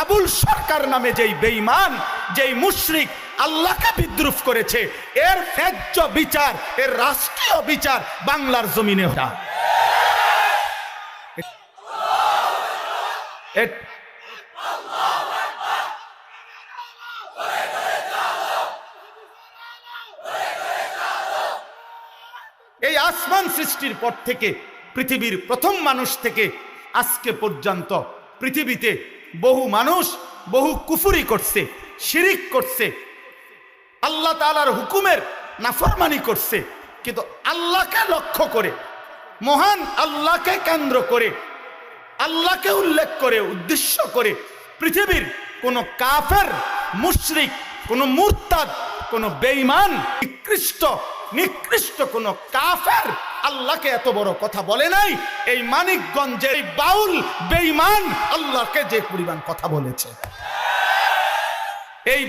আবুল সরকার নামে যেই বেঈমান, যেই মুশরিক আল্লাহকে বিদ্রুপ করেছে, এর ন্যায্য বিচার, এর রাষ্ট্রীয় বিচার বাংলার জমিনে হয়। এই আসমান সৃষ্টির পর থেকে পৃথিবীর প্রথম মানুষ থেকে আজকে পর্যন্ত পৃথিবীতে বহু মানুষ বহু কুফরি করছে, শিরিক করছে, আল্লাহ তাআলার হুকুমের নাফরমানি করছে, কিন্তু আল্লাহকে লক্ষ্য করে, মহান আল্লাহকে কেন্দ্র করে, আল্লাহকে উল্লেখ করে, উদ্দেশ্য করে পৃথিবীর কোন কাফের, মুশরিক, কোন মুরতাদ, কোন বেঈমান, নিকৃষ্ট কোন কাফের আল্লাহকে এত বড় কথা বলে নাই। এই মানিকগঞ্জের এই বাউল বেঈমান আল্লাহকে যে পরিমাণ কথা বলেছে, এই